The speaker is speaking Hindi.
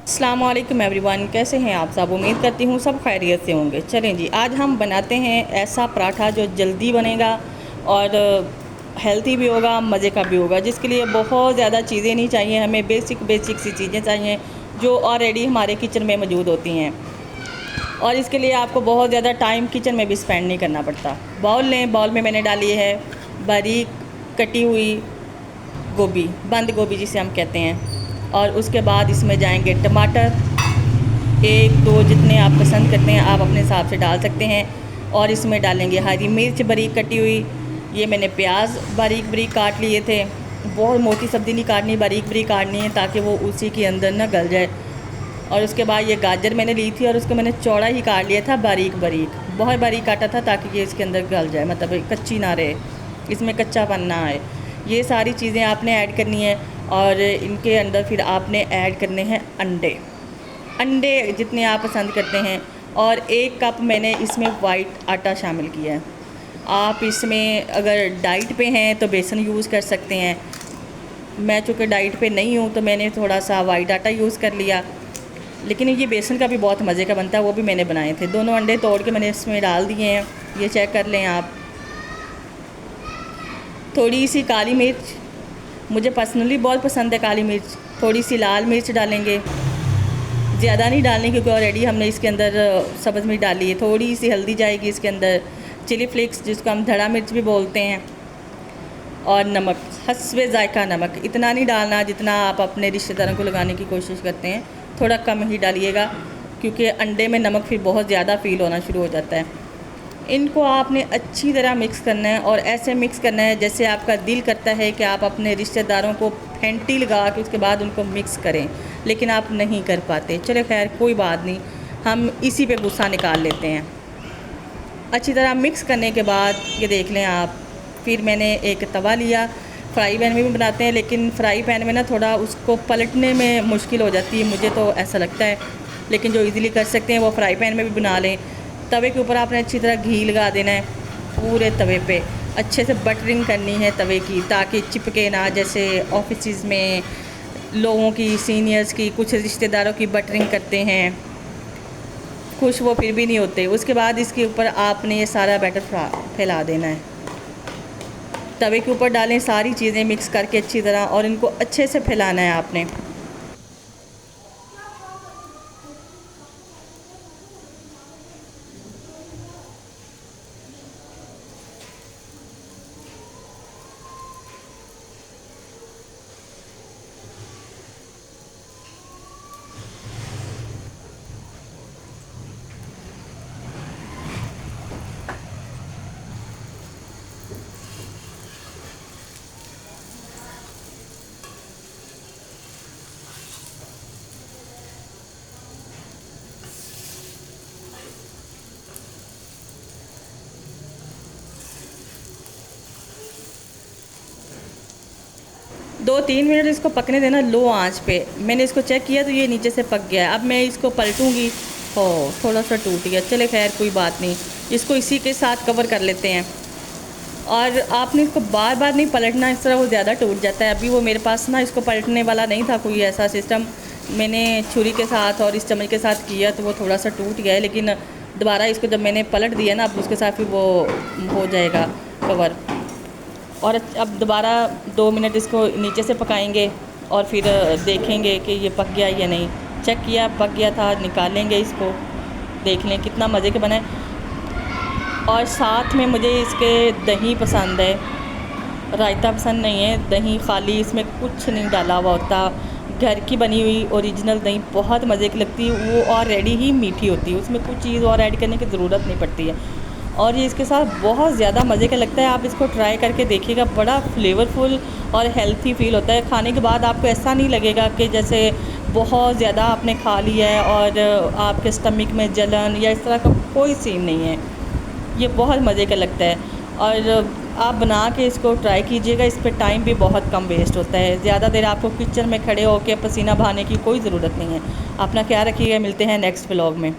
अस्सलाम वालेकुम एवरीवन, कैसे हैं आप सब। उम्मीद करती हूँ सब खैरियत से होंगे। चलें जी, आज हम बनाते हैं ऐसा पराठा जो जल्दी बनेगा और हेल्थी भी होगा, मज़े का भी होगा, जिसके लिए बहुत ज़्यादा चीज़ें नहीं चाहिए। हमें बेसिक सी चीज़ें चाहिए जो ऑलरेडी हमारे किचन में मौजूद होती हैं, और इसके लिए आपको बहुत ज़्यादा टाइम किचन में भी स्पेंड नहीं करना पड़ता। बाउल लें, बाउल में मैंने डाली है बारीक कटी हुई गोभी, बंद गोभी जिसे हम कहते हैं, और उसके बाद इसमें जाएंगे टमाटर, एक दो जितने आप पसंद करते हैं आप अपने हिसाब से डाल सकते हैं। और इसमें डालेंगे हरी मिर्च बारीक कटी हुई। ये मैंने प्याज बारीक बारीक काट लिए थे। बहुत मोटी सब्ज़ी नहीं काटनी, बारीक बारीक काटनी है ताकि वो उसी के अंदर ना गल जाए। और उसके बाद ये गाजर मैंने ली थी और उसको मैंने चौड़ा ही काट लिया था, बारीक बारीक, बहुत बारीक काटा था ताकि ये इसके अंदर गल जाए, मतलब कच्ची ना रहे, इसमें कच्चापन ना आए। ये सारी चीज़ें आपने ऐड करनी है और इनके अंदर फिर आपने ऐड करने हैं अंडे। अंडे जितने आप पसंद करते हैं, और 1 कप मैंने इसमें वाइट आटा शामिल किया है। आप इसमें अगर डाइट पे हैं तो बेसन यूज़ कर सकते हैं। मैं चूँकि डाइट पे नहीं हूँ तो मैंने थोड़ा सा वाइट आटा यूज़ कर लिया, लेकिन ये बेसन का भी बहुत मज़े का बनता है, वो भी मैंने बनाए थे। दोनों अंडे तोड़ के मैंने इसमें डाल दिए हैं, ये चेक कर लें आप। थोड़ी सी काली मिर्च, मुझे पर्सनली बहुत पसंद है काली मिर्च। थोड़ी सी लाल मिर्च डालेंगे, ज़्यादा नहीं डालनी क्योंकि ऑलरेडी हमने इसके अंदर सब्ज़ मिर्च डाली है। थोड़ी सी हल्दी जाएगी इसके अंदर, चिली फ्लेक्स जिसको हम धड़ा मिर्च भी बोलते हैं, और नमक, हस्बे ज़ायका नमक। इतना नहीं डालना जितना आप अपने रिश्तेदारों को लगाने की कोशिश करते हैं, थोड़ा कम ही डालिएगा क्योंकि अंडे में नमक फिर बहुत ज़्यादा फ़ील होना शुरू हो जाता है। इनको आपने अच्छी तरह मिक्स करना है, और ऐसे मिक्स करना है जैसे आपका दिल करता है कि आप अपने रिश्तेदारों को फेंटी लगा के उसके बाद उनको मिक्स करें, लेकिन आप नहीं कर पाते। चले खैर कोई बात नहीं, हम इसी पे गुस्सा निकाल लेते हैं। अच्छी तरह मिक्स करने के बाद ये देख लें आप, फिर मैंने एक तवा लिया। फ्राई पैन में भी बनाते हैं, लेकिन फ्राई पैन में ना थोड़ा उसको पलटने में मुश्किल हो जाती है, मुझे तो ऐसा लगता है। लेकिन जो इजीली कर सकते हैं वो फ्राई पैन में भी बना लें। तवे के ऊपर आपने अच्छी तरह घी लगा देना है, पूरे तवे पे अच्छे से बटरिंग करनी है तवे की, ताकि चिपके ना। जैसे ऑफिस में लोगों की, सीनियर्स की, कुछ रिश्तेदारों की बटरिंग करते हैं, खुश वो फिर भी नहीं होते। उसके बाद इसके ऊपर आपने ये सारा बैटर फैला देना है, तवे के ऊपर डालें सारी चीज़ें मिक्स करके अच्छी तरह, और इनको अच्छे से फैलाना है आपने। 2-3 मिनट इसको पकने देना लो आंच पे। मैंने इसको चेक किया तो ये नीचे से पक गया है। अब मैं इसको पलटूंगी, हो थोड़ा सा टूट गया, चले खैर कोई बात नहीं, इसको इसी के साथ कवर कर लेते हैं। और आपने इसको बार बार नहीं पलटना, इस तरह वो ज़्यादा टूट जाता है। अभी वो मेरे पास ना इसको पलटने वाला नहीं था कोई ऐसा सिस्टम, मैंने छुरी के साथ और इस चम्मच के साथ किया तो वो थोड़ा सा टूट गया है। लेकिन दोबारा इसको जब मैंने पलट दिया ना, अब उसके साथ फिर वो हो जाएगा कवर। और अब दोबारा 2 मिनट इसको नीचे से पकाएंगे और फिर देखेंगे कि ये पक गया या नहीं। चेक किया, पक गया था, निकालेंगे इसको, देख लें कितना मज़े के बने। और साथ में मुझे इसके दही पसंद है, रायता पसंद नहीं है। दही खाली, इसमें कुछ नहीं डाला हुआ होता, घर की बनी हुई ओरिजिनल दही बहुत मज़े की लगती है। वो ऑलरेडी ही मीठी होती है, उसमें कुछ चीज़ और ऐड करने की ज़रूरत नहीं पड़ती है, और ये इसके साथ बहुत ज़्यादा मज़े का लगता है। आप इसको ट्राई करके देखिएगा, बड़ा फ्लेवरफुल और हेल्थी फील होता है। खाने के बाद आपको ऐसा नहीं लगेगा कि जैसे बहुत ज़्यादा आपने खा लिया है और आपके स्टमक में जलन या इस तरह का कोई सीन नहीं है। ये बहुत मज़े का लगता है, और आप बना के इसको ट्राई कीजिएगा। इस पर टाइम भी बहुत कम वेस्ट होता है, ज़्यादा देर आपको किचन में खड़े होकर पसीना बहाने की कोई ज़रूरत नहीं है। अपना ख्याल रखिएगा, मिलते हैं नेक्स्ट व्लॉग में।